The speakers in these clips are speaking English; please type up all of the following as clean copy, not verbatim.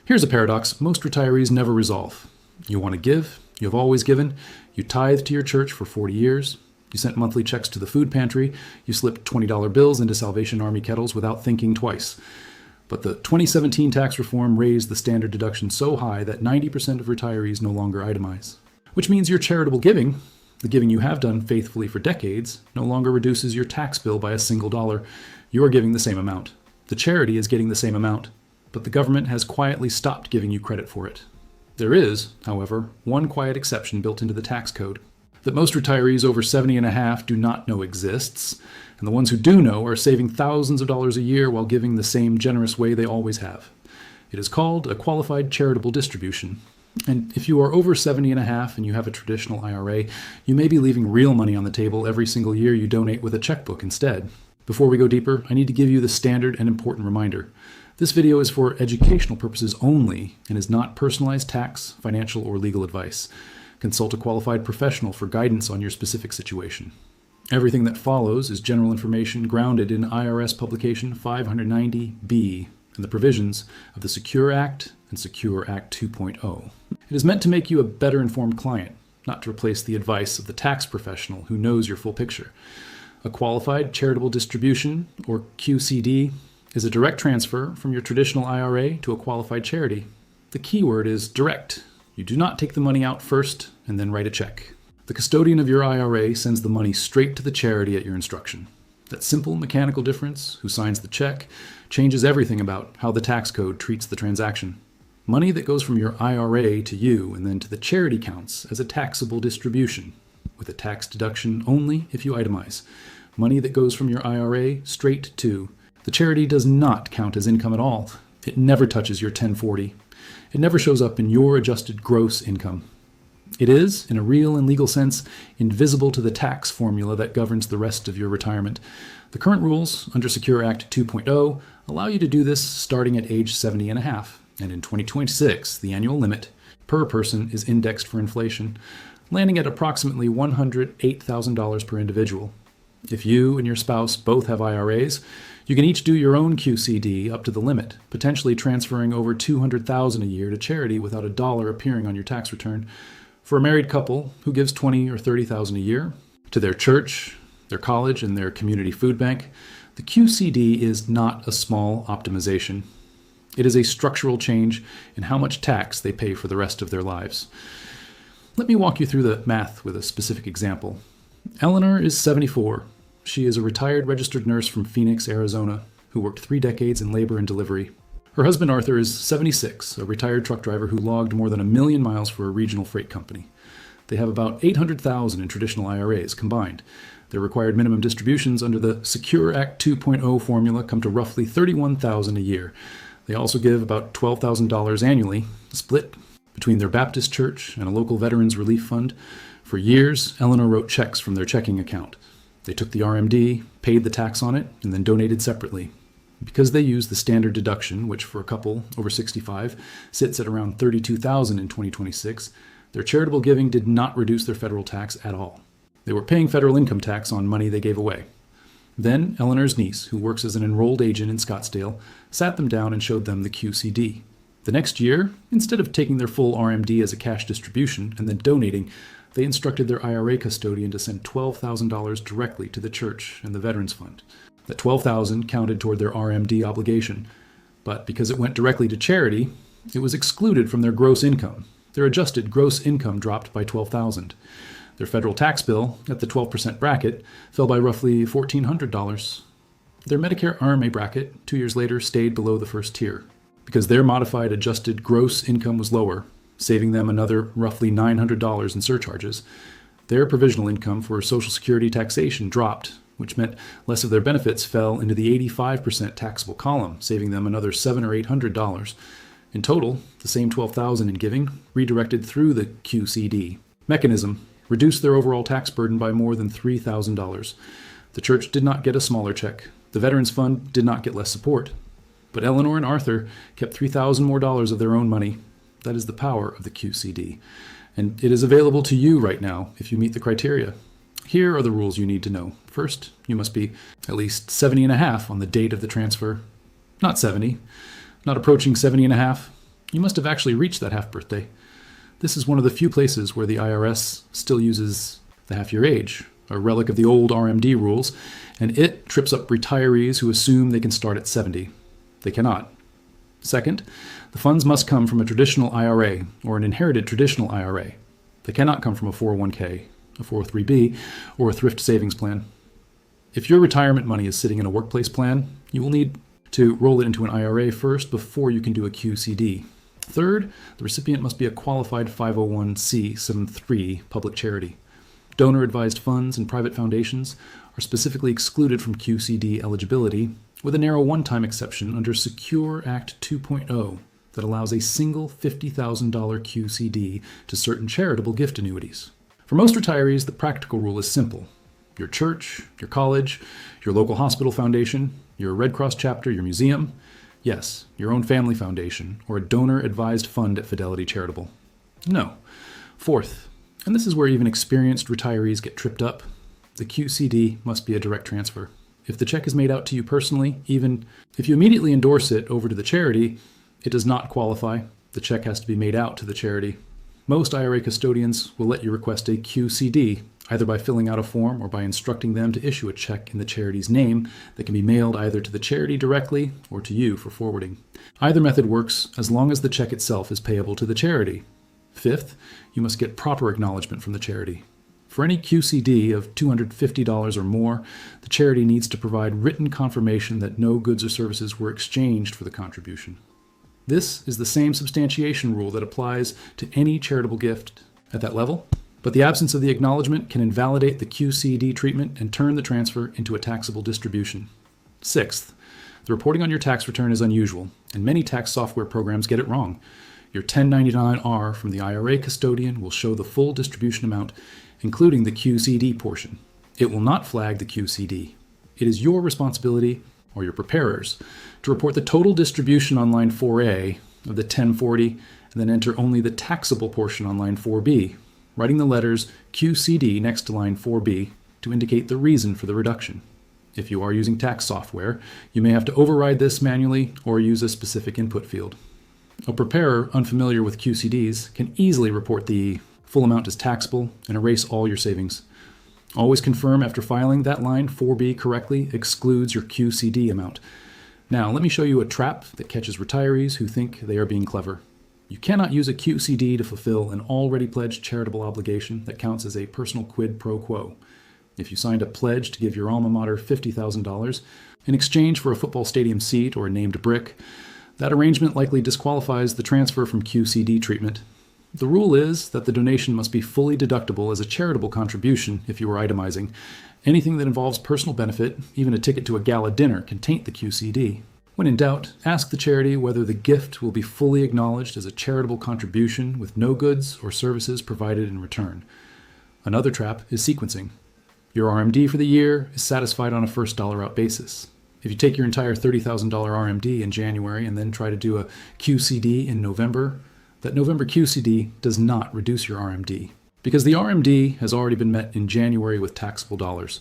Here's a paradox most retirees never resolve. You want to give, you have always given, you tithe to your church for 40 years, you sent monthly checks to the food pantry, you slipped $20 bills into Salvation Army kettles without thinking twice. But the 2017 tax reform raised the standard deduction so high that 90% of retirees no longer itemize. Which means your charitable giving, the giving you have done faithfully for decades, no longer reduces your tax bill by a single dollar. You are giving the same amount. The charity is getting the same amount, but the government has quietly stopped giving you credit for it. There is, however, one quiet exception built into the tax code that most retirees over 70 and a half do not know exists, and the ones who do know are saving thousands of dollars a year while giving the same generous way they always have. It is called a qualified charitable distribution. And if you are over 70 and a half and you have a traditional IRA, you may be leaving real money on the table every single year you donate with a checkbook instead. Before we go deeper, I need to give you the standard and important reminder. This video is for educational purposes only and is not personalized tax, financial, or legal advice. Consult a qualified professional for guidance on your specific situation. Everything that follows is general information grounded in IRS Publication 590B and the provisions of the Secure Act and Secure Act 2.0. It is meant to make you a better informed client, not to replace the advice of the tax professional who knows your full picture. A qualified charitable distribution, or QCD, is a direct transfer from your traditional IRA to a qualified charity. The key word is direct. You do not take the money out first and then write a check. The custodian of your IRA sends the money straight to the charity at your instruction. That simple mechanical difference, who signs the check, changes everything about how the tax code treats the transaction. Money that goes from your IRA to you and then to the charity counts as a taxable distribution, with a tax deduction only if you itemize. Money that goes from your IRA straight to the charity does not count as income at all. It never touches your 1040. It never shows up in your adjusted gross income. It is, in a real and legal sense, invisible to the tax formula that governs the rest of your retirement. The current rules under Secure Act 2.0 allow you to do this starting at age 70 and a half, and in 2026, the annual limit per person is indexed for inflation, landing at approximately $108,000 per individual. If you and your spouse both have IRAs, you can each do your own QCD up to the limit, potentially transferring over $200,000 a year to charity without a dollar appearing on your tax return. For a married couple who gives $20,000 or $30,000 a year to their church, their college, and their community food bank, the QCD is not a small optimization. It is a structural change in how much tax they pay for the rest of their lives. Let me walk you through the math with a specific example. Eleanor is 74. She is a retired registered nurse from Phoenix, Arizona, who worked 3 decades in labor and delivery. Her husband Arthur is 76, a retired truck driver who logged more than 1 million miles for a regional freight company. They have about $800,000 in traditional IRAs combined. Their required minimum distributions under the Secure Act 2.0 formula come to roughly $31,000 a year. They also give about $12,000 annually, split between their Baptist church and a local veterans relief fund. For years, Eleanor wrote checks from their checking account. They took the RMD, paid the tax on it, and then donated separately. Because they use the standard deduction, which for a couple over 65 sits at around $32,000 in 2026, their charitable giving did not reduce their federal tax at all. They were paying federal income tax on money they gave away. Then Eleanor's niece, who works as an enrolled agent in Scottsdale, sat them down and showed them the QCD. The next year, instead of taking their full RMD as a cash distribution and then donating, they instructed their IRA custodian to send $12,000 directly to the church and the Veterans Fund. That $12,000 counted toward their RMD obligation, but because it went directly to charity, it was excluded from their gross income. Their adjusted gross income dropped by $12,000. Their federal tax bill, at the 12% bracket, fell by roughly $1,400. Their Medicare RMA bracket, 2 years later, stayed below the first tier. Because their modified adjusted gross income was lower, saving them another roughly $900 in surcharges, their provisional income for Social Security taxation dropped, which meant less of their benefits fell into the 85% taxable column, saving them another $700 or $800. In total, the same $12,000 in giving, redirected through the QCD mechanism, reduced their overall tax burden by more than $3,000. The church did not get a smaller check. The Veterans Fund did not get less support. But Eleanor and Arthur kept $3,000 more of their own money. That is the power of the QCD. And it is available to you right now if you meet the criteria. Here are the rules you need to know. First, you must be at least 70 and a half on the date of the transfer. Not 70, not approaching 70 and a half, You must have actually reached that half birthday. This is one of the few places where the IRS still uses the half-year age, a relic of the old RMD rules, and it trips up retirees who assume they can start at 70. They cannot. Second, the funds must come from a traditional IRA or an inherited traditional IRA. They cannot come from a 401k, a 403b, or a thrift savings plan. If your retirement money is sitting in a workplace plan, you will need to roll it into an IRA first before you can do a QCD. Third, the recipient must be a qualified 501c73 public charity. Donor-advised funds and private foundations are specifically excluded from QCD eligibility, with a narrow one-time exception under Secure Act 2.0 that allows a single $50,000 QCD to certain charitable gift annuities. For most retirees, the practical rule is simple. Your church, your college, your local hospital foundation, your Red Cross chapter, your museum, yes, your own family foundation, or a donor-advised fund at Fidelity Charitable. No. Fourth, and this is where even experienced retirees get tripped up, the QCD must be a direct transfer. If the check is made out to you personally, even if you immediately endorse it over to the charity, it does not qualify. The check has to be made out to the charity. Most IRA custodians will let you request a QCD, either by filling out a form or by instructing them to issue a check in the charity's name that can be mailed either to the charity directly or to you for forwarding. Either method works as long as the check itself is payable to the charity. Fifth, you must get proper acknowledgement from the charity. For any QCD of $250 or more, the charity needs to provide written confirmation that no goods or services were exchanged for the contribution. This is the same substantiation rule that applies to any charitable gift at that level, but the absence of the acknowledgement can invalidate the QCD treatment and turn the transfer into a taxable distribution. Sixth, the reporting on your tax return is unusual, and many tax software programs get it wrong. Your 1099-R from the IRA custodian will show the full distribution amount, including the QCD portion. It will not flag the QCD. It is your responsibility, or your preparer's, to report the total distribution on line 4A of the 1040 and then enter only the taxable portion on line 4B, writing the letters QCD next to line 4B to indicate the reason for the reduction. If you are using tax software, you may have to override this manually or use a specific input field. A preparer unfamiliar with QCDs can easily report the full amount as taxable and erase all your savings. Always confirm after filing that line 4B correctly excludes your QCD amount. Now, let me show you a trap that catches retirees who think they are being clever. You cannot use a QCD to fulfill an already pledged charitable obligation that counts as a personal quid pro quo. If you signed a pledge to give your alma mater $50,000 in exchange for a football stadium seat or a named brick, that arrangement likely disqualifies the transfer from QCD treatment. The rule is that the donation must be fully deductible as a charitable contribution if you are itemizing. Anything that involves personal benefit, even a ticket to a gala dinner, can taint the QCD. When in doubt, ask the charity whether the gift will be fully acknowledged as a charitable contribution with no goods or services provided in return. Another trap is sequencing. Your RMD for the year is satisfied on a first dollar out basis. If you take your entire $30,000 RMD in January and then try to do a QCD in November, that November QCD does not reduce your RMD, because the RMD has already been met in January with taxable dollars.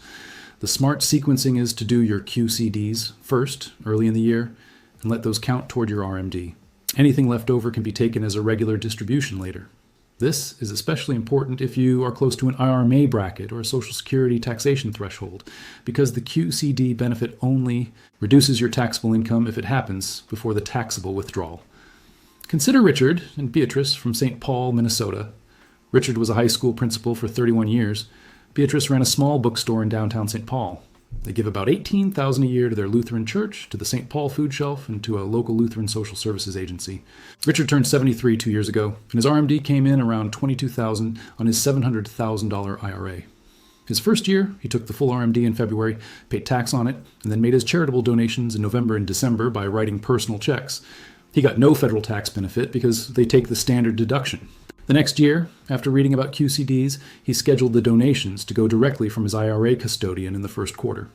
The smart sequencing is to do your QCDs first, early in the year, and let those count toward your RMD. Anything left over can be taken as a regular distribution later. This is especially important if you are close to an IRMA bracket or a Social Security taxation threshold, because the QCD benefit only reduces your taxable income if it happens before the taxable withdrawal. Consider Richard and Beatrice from St. Paul, Minnesota. Richard was a high school principal for 31 years. Beatrice ran a small bookstore in downtown St. Paul. They give about $18,000 a year to their Lutheran church, to the St. Paul Food Shelf, and to a local Lutheran social services agency. Richard turned 73 2 years ago, and his RMD came in around $22,000 on his $700,000 IRA. His first year, he took the full RMD in February, paid tax on it, and then made his charitable donations in November and December by writing personal checks. He got no federal tax benefit because they take the standard deduction. The next year, after reading about QCDs, he scheduled the donations to go directly from his IRA custodian in the first quarter.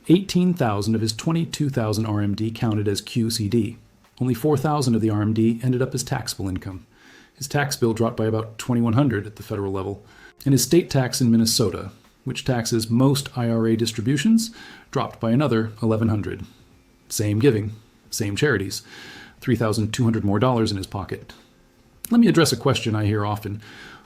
$18,000 of his $22,000 RMD counted as QCD. Only $4,000 of the RMD ended up as taxable income. His tax bill dropped by about $2,100 at the federal level, and his state tax in Minnesota, which taxes most IRA distributions, dropped by another $1,100. Same giving, same charities. $3,200 more in his pocket. Let me address a question I hear often.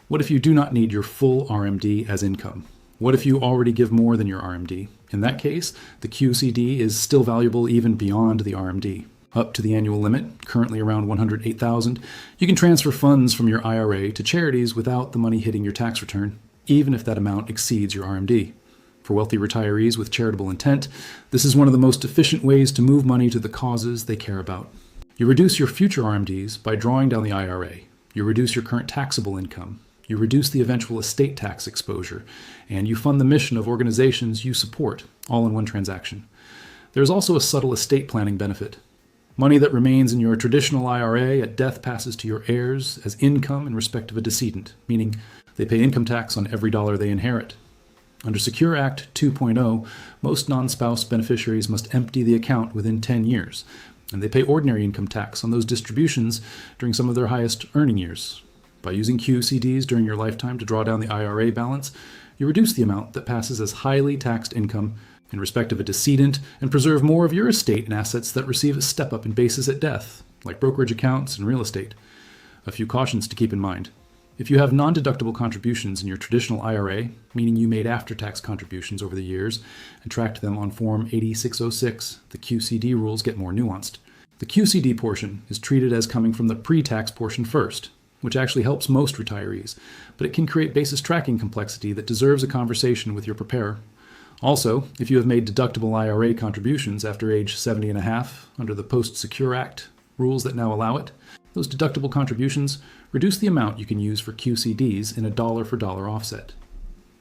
What if you do not need your full RMD as income? What if you already give more than your RMD? In that case, the QCD is still valuable even beyond the RMD. Up to the annual limit, currently around $108,000, you can transfer funds from your IRA to charities without the money hitting your tax return, even if that amount exceeds your RMD. For wealthy retirees with charitable intent, this is one of the most efficient ways to move money to the causes they care about. You reduce your future RMDs by drawing down the IRA. You reduce your current taxable income. You reduce the eventual estate tax exposure, and you fund the mission of organizations you support, all in one transaction. There is also a subtle estate planning benefit. Money that remains in your traditional IRA at death passes to your heirs as income in respect of a decedent, meaning they pay income tax on every dollar they inherit. Under Secure Act 2.0, most non-spouse beneficiaries must empty the account within 10 years, and they pay ordinary income tax on those distributions during some of their highest earning years. By using QCDs during your lifetime to draw down the IRA balance, you reduce the amount that passes as highly taxed income in respect of a decedent and preserve more of your estate and assets that receive a step-up in basis at death, like brokerage accounts and real estate. A few cautions to keep in mind. If you have non-deductible contributions in your traditional IRA, meaning you made after-tax contributions over the years and tracked them on Form 8606, the QCD rules get more nuanced. The QCD portion is treated as coming from the pre-tax portion first, which actually helps most retirees, but it can create basis tracking complexity that deserves a conversation with your preparer. Also, if you have made deductible IRA contributions after age 70 and a half under the Post-Secure Act rules that now allow it, those deductible contributions reduce the amount you can use for QCDs in a dollar-for-dollar offset.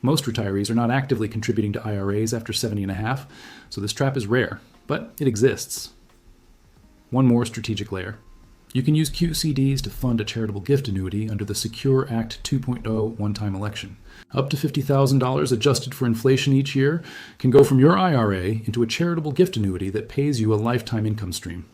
Most retirees are not actively contributing to IRAs after 70 and a half, so this trap is rare, but it exists. One more strategic layer. You can use QCDs to fund a charitable gift annuity under the Secure Act 2.0 one-time election. Up to $50,000 adjusted for inflation each year can go from your IRA into a charitable gift annuity that pays you a lifetime income stream.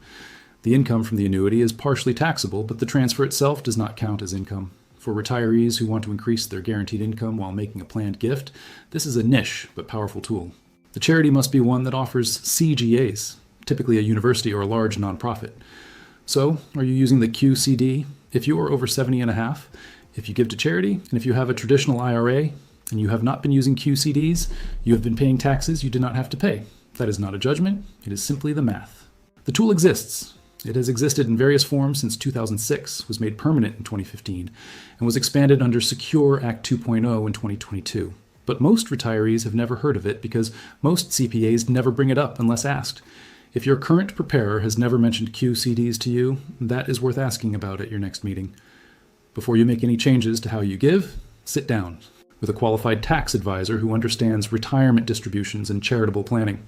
The income from the annuity is partially taxable, but the transfer itself does not count as income. For retirees who want to increase their guaranteed income while making a planned gift, this is a niche but powerful tool. The charity must be one that offers CGAs, typically a university or a large nonprofit. So, are you using the QCD if you are over 70 and a half, if you give to charity, and if you have a traditional IRA, and you have not been using QCDs, you have been paying taxes you did not have to pay. That is not a judgment, it is simply the math. The tool exists. It has existed in various forms since 2006, was made permanent in 2015, and was expanded under Secure Act 2.0 in 2022. But most retirees have never heard of it because most CPAs never bring it up unless asked. If your current preparer has never mentioned QCDs to you, that is worth asking about at your next meeting. Before you make any changes to how you give, sit down with a qualified tax advisor who understands retirement distributions and charitable planning.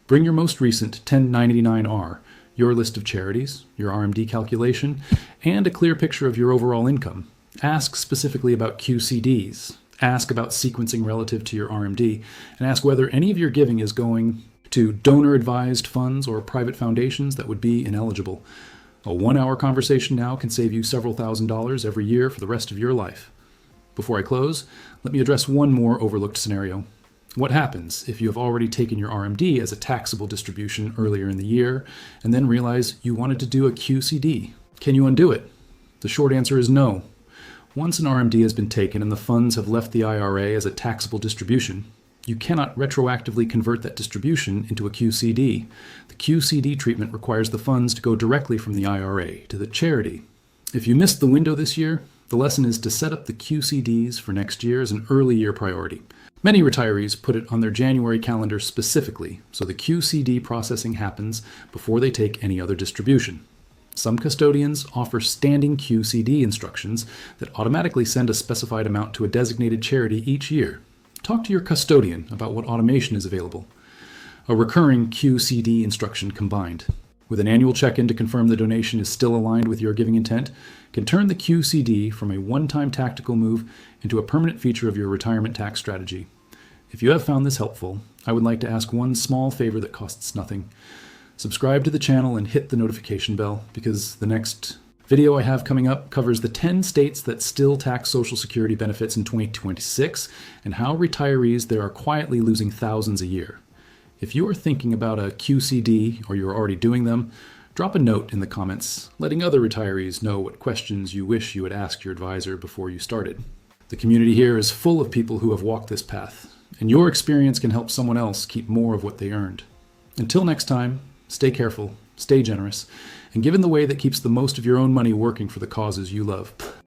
Bring your most recent 1099-R, your list of charities, your RMD calculation, and a clear picture of your overall income. Ask specifically about QCDs. Ask about sequencing relative to your RMD, and ask whether any of your giving is going to donor-advised funds or private foundations that would be ineligible. A 1-hour conversation now can save you several $1,000s every year for the rest of your life. Before I close, let me address one more overlooked scenario. What happens if you have already taken your RMD as a taxable distribution earlier in the year and then realize you wanted to do a QCD? Can you undo it? The short answer is no. Once an RMD has been taken and the funds have left the IRA as a taxable distribution, you cannot retroactively convert that distribution into a QCD. The QCD treatment requires the funds to go directly from the IRA to the charity. If you missed the window this year, the lesson is to set up the QCDs for next year as an early year priority. Many retirees put it on their January calendar specifically, so the QCD processing happens before they take any other distribution. Some custodians offer standing QCD instructions that automatically send a specified amount to a designated charity each year. Talk to your custodian about what automation is available. A recurring QCD instruction combined with an annual check-in to confirm the donation is still aligned with your giving intent can turn the QCD from a one-time tactical move into a permanent feature of your retirement tax strategy. If you have found this helpful, I would like to ask one small favor that costs nothing. Subscribe to the channel and hit the notification bell, because the next video I have coming up covers the 10 states that still tax Social Security benefits in 2026 and how retirees there are quietly losing thousands a year. If you are thinking about a QCD or you're already doing them, Drop a note in the comments letting other retirees know what questions you wish you had asked your advisor before you started. The community here is full of people who have walked this path, and your experience can help someone else keep more of what they earned. Until next time, stay careful, stay generous, and give in the way that keeps the most of your own money working for the causes you love.